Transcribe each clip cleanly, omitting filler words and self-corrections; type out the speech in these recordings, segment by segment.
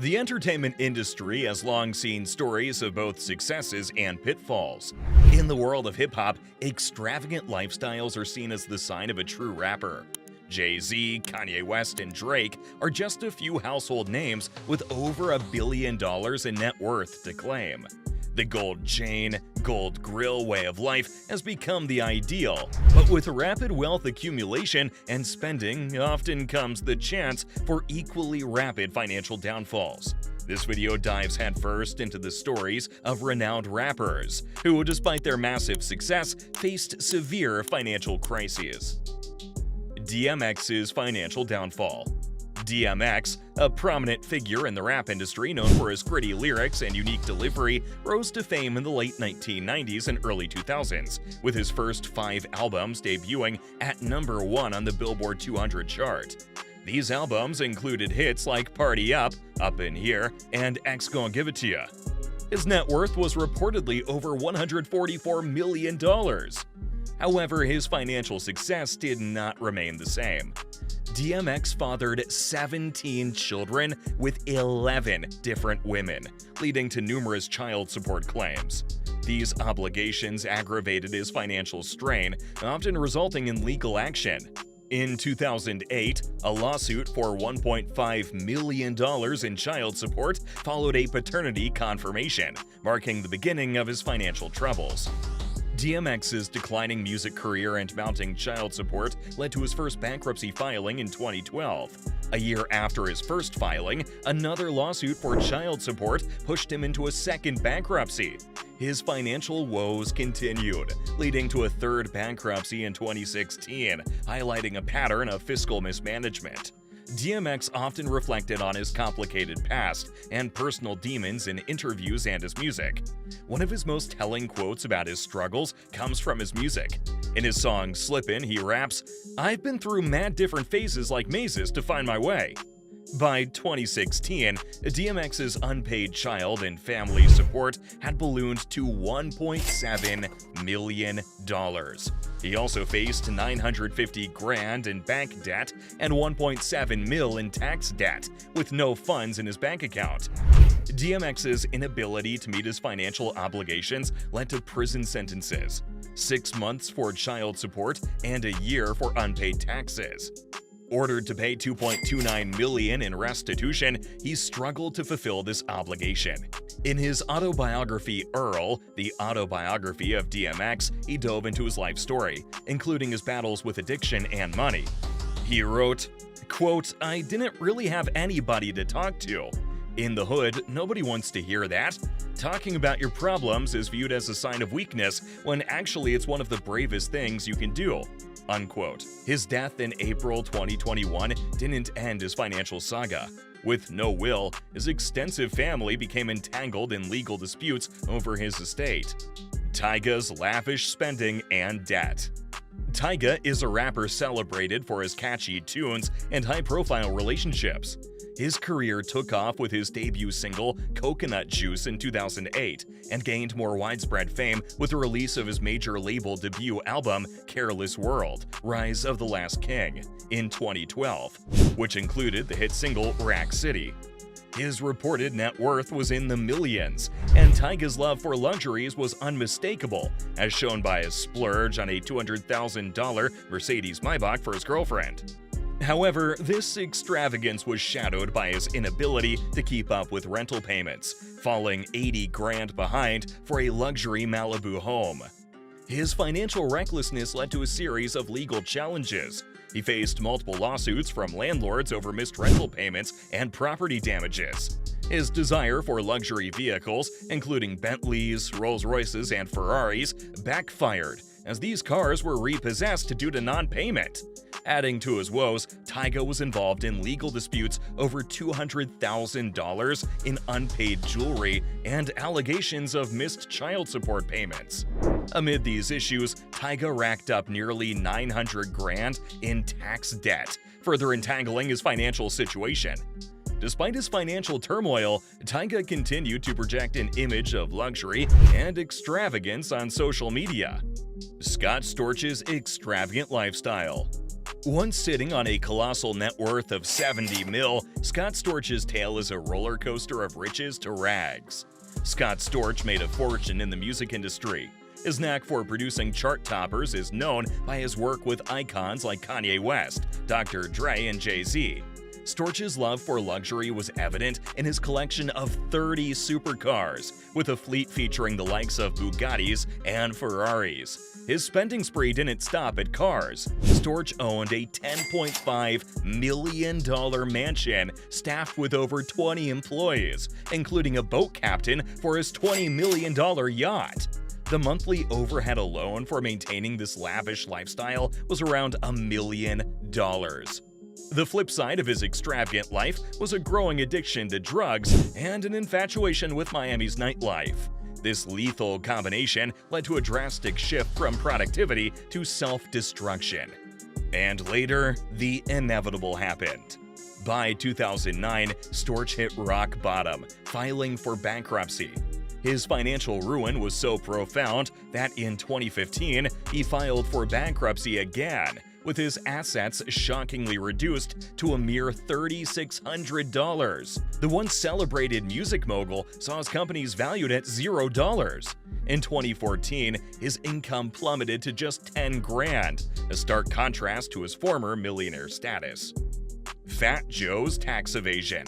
The entertainment industry has long seen stories of both successes and pitfalls. In the world of hip-hop, extravagant lifestyles are seen as the sign of a true rapper. Jay-Z, Kanye West, and Drake are just a few household names with over $1 billion in net worth to claim. The gold chain, gold grill way of life has become the ideal, but with rapid wealth accumulation and spending often comes the chance for equally rapid financial downfalls. This video dives headfirst into the stories of renowned rappers who, despite their massive success, faced severe financial crises. DMX's financial downfall. DMX, a prominent figure in the rap industry known for his gritty lyrics and unique delivery, rose to fame in the late 1990s and early 2000s, with his first 5 albums debuting at number 1 on the Billboard 200 chart. These albums included hits like Party Up, Up in Here, and X Gon' Give It To Ya. His net worth was reportedly over $144 million. However, his financial success did not remain the same. DMX fathered 17 children with 11 different women, leading to numerous child support claims. These obligations aggravated his financial strain, often resulting in legal action. In 2008, a lawsuit for $1.5 million in child support followed a paternity confirmation, marking the beginning of his financial troubles. DMX's declining music career and mounting child support led to his first bankruptcy filing in 2012. A year after his first filing, another lawsuit for child support pushed him into a second bankruptcy. His financial woes continued, leading to a third bankruptcy in 2016, highlighting a pattern of fiscal mismanagement. DMX often reflected on his complicated past and personal demons in interviews and his music. One of his most telling quotes about his struggles comes from his music. In his song Slippin', he raps, "I've been through mad different phases like mazes to find my way." By 2016, DMX's unpaid child and family support had ballooned to $1.7 million. He also faced $950,000 in bank debt and $1.7 million in tax debt, with no funds in his bank account. DMX's inability to meet his financial obligations led to prison sentences, 6 months for child support and a year for unpaid taxes. Ordered to pay $2.29 million in restitution, he struggled to fulfill this obligation. In his autobiography Earl, the autobiography of DMX, he dove into his life story, including his battles with addiction and money. He wrote, quote, "I didn't really have anybody to talk to. In the hood, nobody wants to hear that. Talking about your problems is viewed as a sign of weakness when actually it's one of the bravest things you can do." Unquote. His death in April 2021 didn't end his financial saga. With no will, his extensive family became entangled in legal disputes over his estate. Tyga's lavish spending and debt. Tyga is a rapper celebrated for his catchy tunes and high-profile relationships. His career took off with his debut single, Coconut Juice, in 2008, and gained more widespread fame with the release of his major label debut album, Careless World: Rise of the Last King, in 2012, which included the hit single Rack City. His reported net worth was in the millions, and Tyga's love for luxuries was unmistakable, as shown by his splurge on a $200,000 Mercedes Maybach for his girlfriend. However, this extravagance was shadowed by his inability to keep up with rental payments, falling $80,000 behind for a luxury Malibu home. His financial recklessness led to a series of legal challenges. He faced multiple lawsuits from landlords over missed rental payments and property damages. His desire for luxury vehicles, including Bentleys, Rolls-Royces, and Ferraris, backfired, as these cars were repossessed due to non-payment. Adding to his woes, Tyga was involved in legal disputes over $200,000 in unpaid jewelry and allegations of missed child support payments. Amid these issues, Tyga racked up nearly $900,000 in tax debt, further entangling his financial situation. Despite his financial turmoil, Tyga continued to project an image of luxury and extravagance on social media. Scott Storch's extravagant lifestyle. Once sitting on a colossal net worth of 70 mil, Scott Storch's tale is a roller coaster of riches to rags. Scott Storch made a fortune in the music industry. His knack for producing chart toppers is known by his work with icons like Kanye West, Dr. Dre, and Jay-Z. Storch's love for luxury was evident in his collection of 30 supercars, with a fleet featuring the likes of Bugattis and Ferraris. His spending spree didn't stop at cars. Storch owned a $10.5 million mansion staffed with over 20 employees, including a boat captain for his $20 million yacht. The monthly overhead alone for maintaining this lavish lifestyle was around $1 million. The flip side of his extravagant life was a growing addiction to drugs and an infatuation with Miami's nightlife. This lethal combination led to a drastic shift from productivity to self-destruction. And later, the inevitable happened. By 2009, Storch hit rock bottom, filing for bankruptcy. His financial ruin was so profound that in 2015, he filed for bankruptcy again, with his assets shockingly reduced to a mere $3,600. The once celebrated music mogul saw his companies valued at $0. In 2014, his income plummeted to just $10 grand, a stark contrast to his former millionaire status. Fat Joe's tax evasion.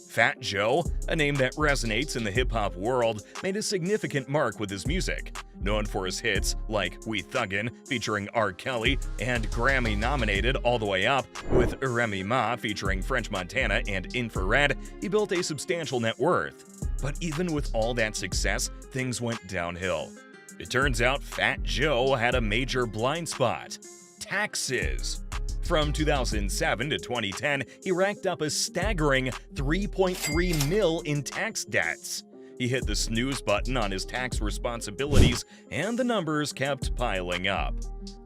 Fat Joe, a name that resonates in the hip-hop world, made a significant mark with his music. Known for his hits like We Thuggin' featuring R. Kelly and Grammy-nominated All the Way Up with Remy Ma featuring French Montana and Infrared, he built a substantial net worth. But even with all that success, things went downhill. It turns out Fat Joe had a major blind spot: taxes. From 2007 to 2010, he racked up a staggering $3.3 million in tax debts. He hit the snooze button on his tax responsibilities, and the numbers kept piling up.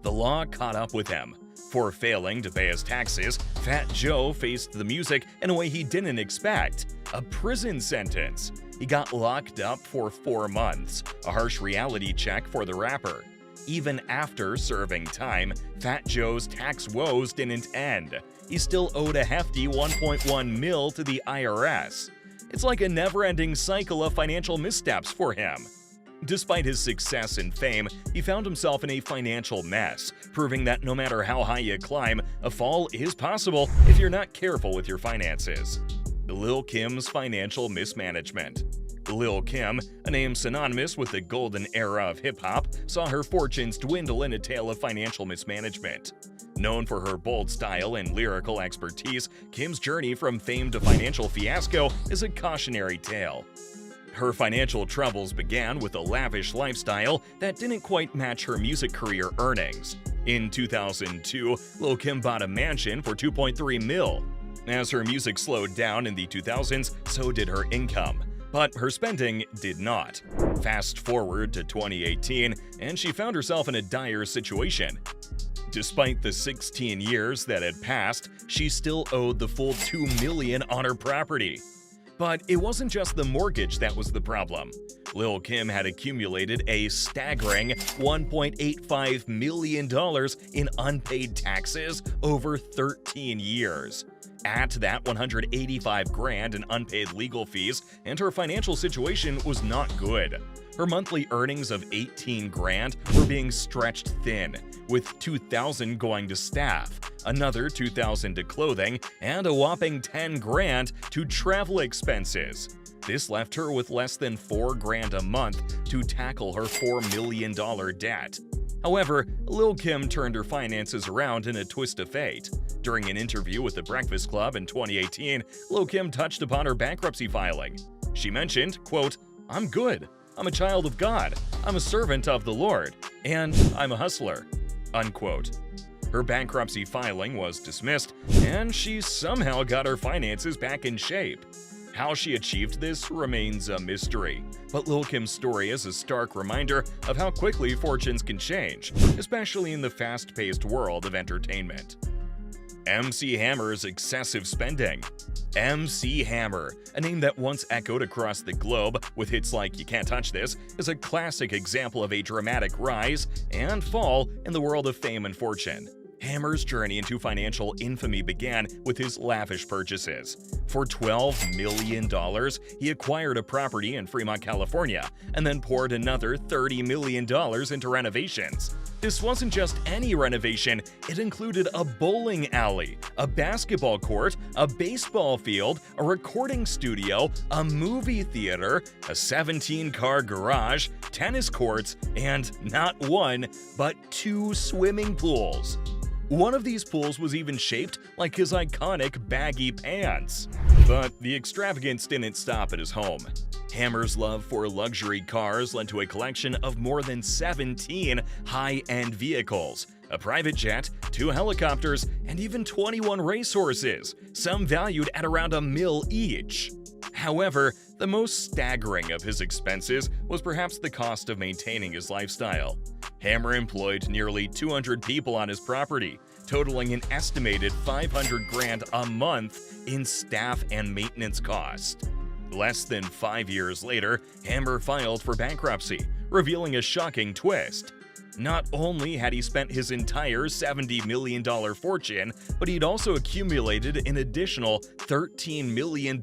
The law caught up with him. For failing to pay his taxes, Fat Joe faced the music in a way he didn't expect: a prison sentence. He got locked up for 4 months, a harsh reality check for the rapper. Even after serving time, Fat Joe's tax woes didn't end. He still owed a hefty $1.1 million to the IRS. It's like a never-ending cycle of financial missteps for him. Despite his success and fame, he found himself in a financial mess, proving that no matter how high you climb, a fall is possible if you're not careful with your finances. Lil' Kim's financial mismanagement. Lil' Kim, a name synonymous with the golden era of hip-hop, saw her fortunes dwindle in a tale of financial mismanagement. Known for her bold style and lyrical expertise, Kim's journey from fame to financial fiasco is a cautionary tale. Her financial troubles began with a lavish lifestyle that didn't quite match her music career earnings. In 2002, Lil' Kim bought a mansion for $2.3 million. As her music slowed down in the 2000s, so did her income. But her spending did not. Fast forward to 2018, and she found herself in a dire situation. Despite the 16 years that had passed, she still owed the full $2 million on her property. But it wasn't just the mortgage that was the problem. Lil' Kim had accumulated a staggering $1.85 million in unpaid taxes over 13 years. Add to that $185 grand in unpaid legal fees, and her financial situation was not good. Her monthly earnings of $18 grand were being stretched thin, with $2,000 going to staff, another $2,000 to clothing, and a whopping $10 grand to travel expenses. This left her with less than $4 grand a month to tackle her $4 million debt. However, Lil' Kim turned her finances around in a twist of fate. During an interview with The Breakfast Club in 2018, Lil' Kim touched upon her bankruptcy filing. She mentioned, quote, "I'm good. I'm a child of God. I'm a servant of the Lord. And I'm a hustler," unquote. Her bankruptcy filing was dismissed, and she somehow got her finances back in shape. How she achieved this remains a mystery, but Lil' Kim's story is a stark reminder of how quickly fortunes can change, especially in the fast-paced world of entertainment. MC Hammer's excessive spending. MC Hammer, a name that once echoed across the globe with hits like You Can't Touch This, is a classic example of a dramatic rise and fall in the world of fame and fortune. Hammer's journey into financial infamy began with his lavish purchases. For $12 million, he acquired a property in Fremont, California, and then poured another $30 million into renovations. This wasn't just any renovation, it included a bowling alley, a basketball court, a baseball field, a recording studio, a movie theater, a 17-car garage, tennis courts, and not one, but 2 swimming pools. One of these pools was even shaped like his iconic baggy pants. But the extravagance didn't stop at his home. Hammer's love for luxury cars led to a collection of more than 17 high-end vehicles, a private jet, 2 helicopters, and even 21 racehorses, some valued at around $1 million each. However, the most staggering of his expenses was perhaps the cost of maintaining his lifestyle. Hammer employed nearly 200 people on his property, totaling an estimated $500,000 a month in staff and maintenance costs. Less than 5 years later, Hammer filed for bankruptcy, revealing a shocking twist. Not only had he spent his entire $70 million fortune, but he'd also accumulated an additional $13 million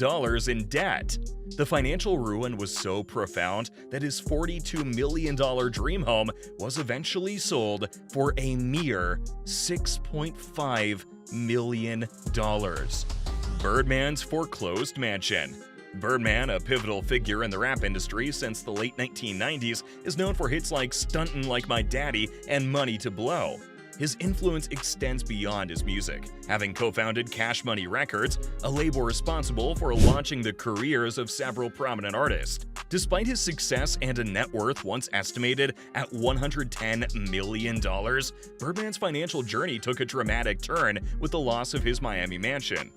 in debt. The financial ruin was so profound that his $42 million dream home was eventually sold for a mere $6.5 million. Birdman's foreclosed mansion. Birdman, a pivotal figure in the rap industry since the late 1990s, is known for hits like Stuntin' Like My Daddy and Money to Blow. His influence extends beyond his music, having co-founded Cash Money Records, a label responsible for launching the careers of several prominent artists. Despite his success and a net worth once estimated at $110 million, Birdman's financial journey took a dramatic turn with the loss of his Miami mansion.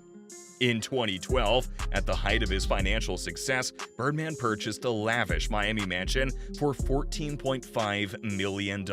In 2012, at the height of his financial success, Birdman purchased a lavish Miami mansion for $14.5 million.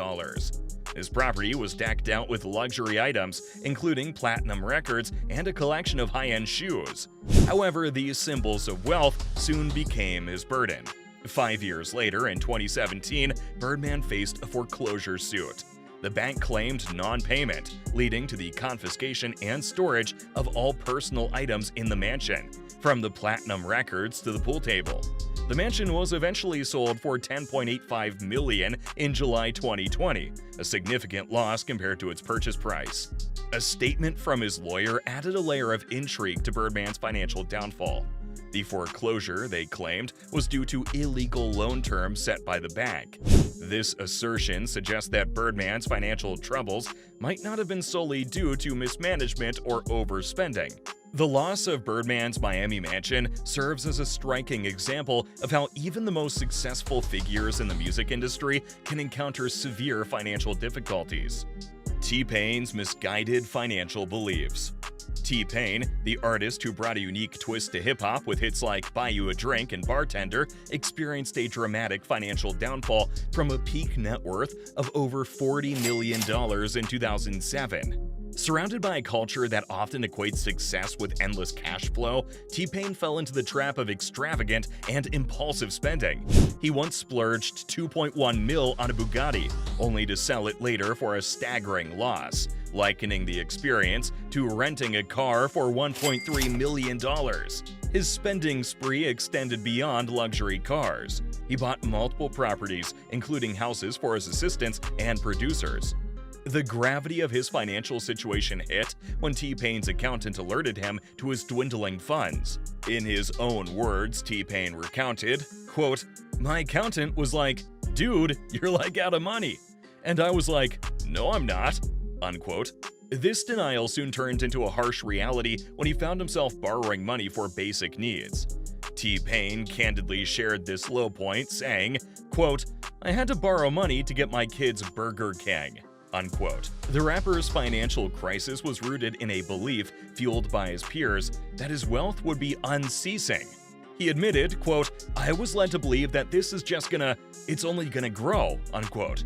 His property was decked out with luxury items, including platinum records and a collection of high-end shoes. However, these symbols of wealth soon became his burden. 5 years later, in 2017, Birdman faced a foreclosure suit. The bank claimed non-payment, leading to the confiscation and storage of all personal items in the mansion, from the platinum records to the pool table. The mansion was eventually sold for $10.85 million in July 2020, a significant loss compared to its purchase price. A statement from his lawyer added a layer of intrigue to Birdman's financial downfall. The foreclosure, they claimed, was due to illegal loan terms set by the bank. This assertion suggests that Birdman's financial troubles might not have been solely due to mismanagement or overspending. The loss of Birdman's Miami mansion serves as a striking example of how even the most successful figures in the music industry can encounter severe financial difficulties. T-Pain's misguided financial beliefs. T-Pain, the artist who brought a unique twist to hip-hop with hits like Buy You a Drink and Bartender, experienced a dramatic financial downfall from a peak net worth of over $40 million in 2007. Surrounded by a culture that often equates success with endless cash flow, T-Pain fell into the trap of extravagant and impulsive spending. He once splurged $2.1 million on a Bugatti, only to sell it later for a staggering loss, likening the experience to renting a car for $1.3 million. His spending spree extended beyond luxury cars. He bought multiple properties, including houses for his assistants and producers. The gravity of his financial situation hit when T-Pain's accountant alerted him to his dwindling funds. In his own words, T-Pain recounted, quote, "My accountant was like, 'Dude, you're like out of money.' And I was like, 'No, I'm not,'" unquote. This denial soon turned into a harsh reality when he found himself borrowing money for basic needs. T-Pain candidly shared this low point, saying, quote, "I had to borrow money to get my kids Burger King." Unquote. The rapper's financial crisis was rooted in a belief, fueled by his peers, that his wealth would be unceasing. He admitted, quote, "I was led to believe that this is just it's only gonna grow," unquote.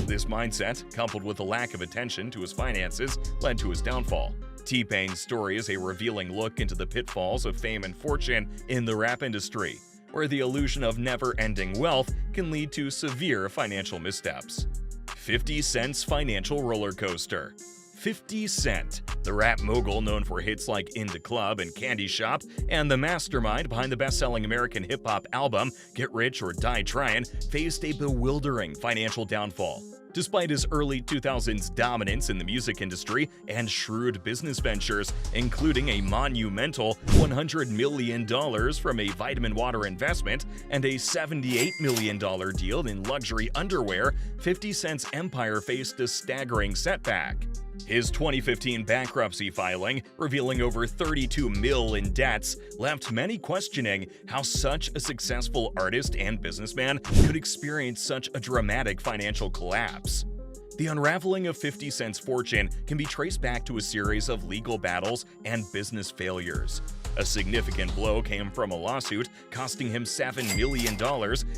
This mindset, coupled with a lack of attention to his finances, led to his downfall. T-Pain's story is a revealing look into the pitfalls of fame and fortune in the rap industry, where the illusion of never-ending wealth can lead to severe financial missteps. 50 Cent's financial roller coaster. 50 Cent, the rap mogul known for hits like In the Club and Candy Shop, and the mastermind behind the best-selling American hip-hop album Get Rich or Die Tryin', faced a bewildering financial downfall. Despite his early 2000s dominance in the music industry and shrewd business ventures, including a monumental $100 million from a vitamin water investment and a $78 million deal in luxury underwear, 50 Cent's empire faced a staggering setback. His 2015 bankruptcy filing, revealing over $32 million in debts, left many questioning how such a successful artist and businessman could experience such a dramatic financial collapse. The unraveling of 50 Cent's fortune can be traced back to a series of legal battles and business failures. A significant blow came from a lawsuit costing him $7 million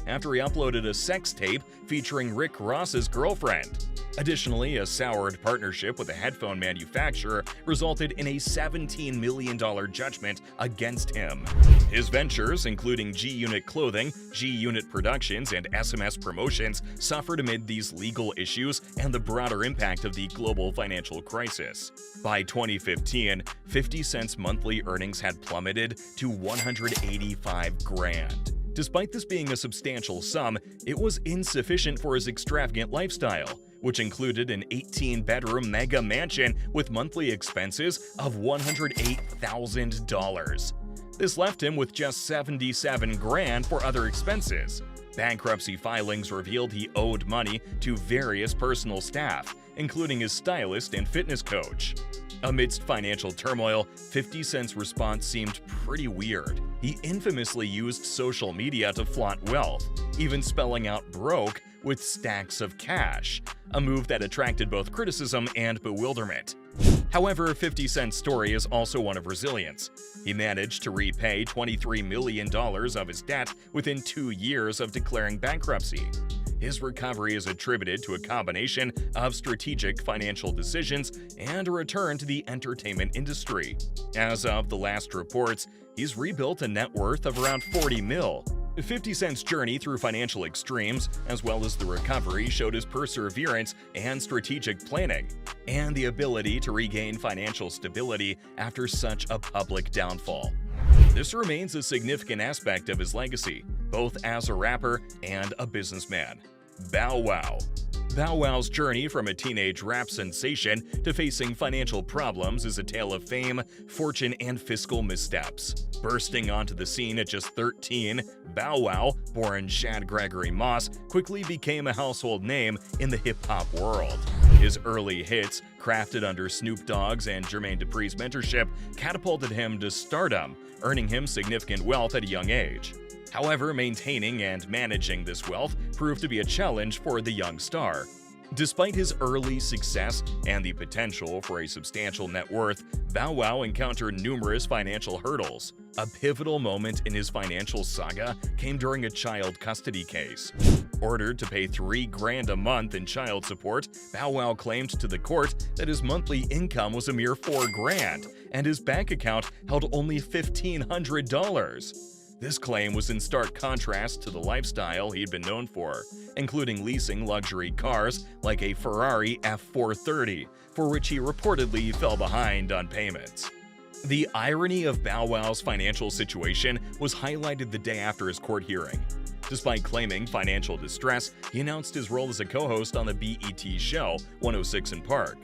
after he uploaded a sex tape featuring Rick Ross's girlfriend. Additionally, a soured partnership with a headphone manufacturer resulted in a $17 million judgment against him. His ventures, including G-Unit Clothing, G-Unit Productions, and SMS Promotions, suffered amid these legal issues and the broader impact of the global financial crisis. By 2015, 50 Cent's monthly earnings had plummeted to $185,000. Despite this being a substantial sum, it was insufficient for his extravagant lifestyle, which included an 18-bedroom mega mansion with monthly expenses of $108,000. This left him with just $77,000 for other expenses. Bankruptcy filings revealed he owed money to various personal staff, including his stylist and fitness coach. Amidst financial turmoil, 50 Cent's response seemed pretty weird. He infamously used social media to flaunt wealth, even spelling out broke with stacks of cash, a move that attracted both criticism and bewilderment. However, 50 Cent's story is also one of resilience. He managed to repay $23 million of his debt within 2 years of declaring bankruptcy. His recovery is attributed to a combination of strategic financial decisions and a return to the entertainment industry. As of the last reports, he's rebuilt a net worth of around $40 million. 50 Cent's journey through financial extremes, as well as the recovery, showed his perseverance and strategic planning, and the ability to regain financial stability after such a public downfall. This remains a significant aspect of his legacy, both as a rapper and a businessman. Bow Wow. Bow Wow's journey from a teenage rap sensation to facing financial problems is a tale of fame, fortune, and fiscal missteps. Bursting onto the scene at just 13, Bow Wow, born Shad Gregory Moss, quickly became a household name in the hip-hop world. His early hits, crafted under Snoop Dogg's and Jermaine Dupri's mentorship, catapulted him to stardom, earning him significant wealth at a young age. However, maintaining and managing this wealth proved to be a challenge for the young star. Despite his early success and the potential for a substantial net worth, Bow Wow encountered numerous financial hurdles. A pivotal moment in his financial saga came during a child custody case. Ordered to pay $3,000 a month in child support, Bow Wow claimed to the court that his monthly income was a mere $4,000 and his bank account held only $1,500. This claim was in stark contrast to the lifestyle he'd been known for, including leasing luxury cars like a Ferrari F430, for which he reportedly fell behind on payments. The irony of Bow Wow's financial situation was highlighted the day after his court hearing. Despite claiming financial distress, he announced his role as a co-host on the BET show 106 & Park.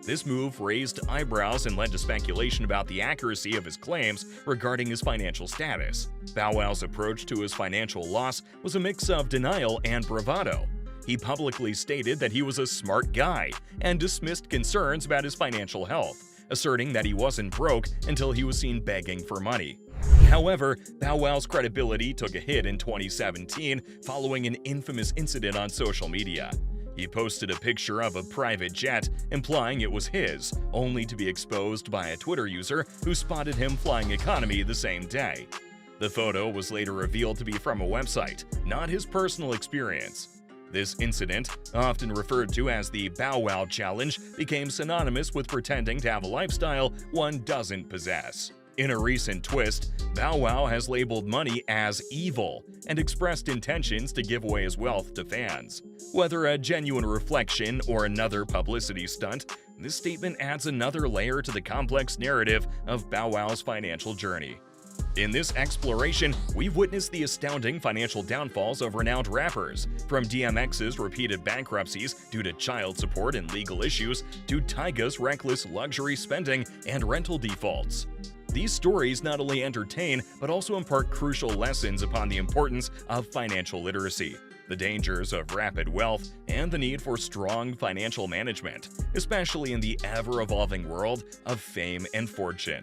This move raised eyebrows and led to speculation about the accuracy of his claims regarding his financial status. Bow Wow's approach to his financial loss was a mix of denial and bravado. He publicly stated that he was a smart guy and dismissed concerns about his financial health, asserting that he wasn't broke until he was seen begging for money. However, Bow Wow's credibility took a hit in 2017 following an infamous incident on social media. He posted a picture of a private jet, implying it was his, only to be exposed by a Twitter user who spotted him flying economy the same day. The photo was later revealed to be from a website, not his personal experience. This incident, often referred to as the Bow Wow Challenge, became synonymous with pretending to have a lifestyle one doesn't possess. In a recent twist, Bow Wow has labeled money as evil and expressed intentions to give away his wealth to fans. Whether a genuine reflection or another publicity stunt, this statement adds another layer to the complex narrative of Bow Wow's financial journey. In this exploration, we've witnessed the astounding financial downfalls of renowned rappers, from DMX's repeated bankruptcies due to child support and legal issues, to Tyga's reckless luxury spending and rental defaults. These stories not only entertain, but also impart crucial lessons upon the importance of financial literacy, the dangers of rapid wealth, and the need for strong financial management, especially in the ever-evolving world of fame and fortune.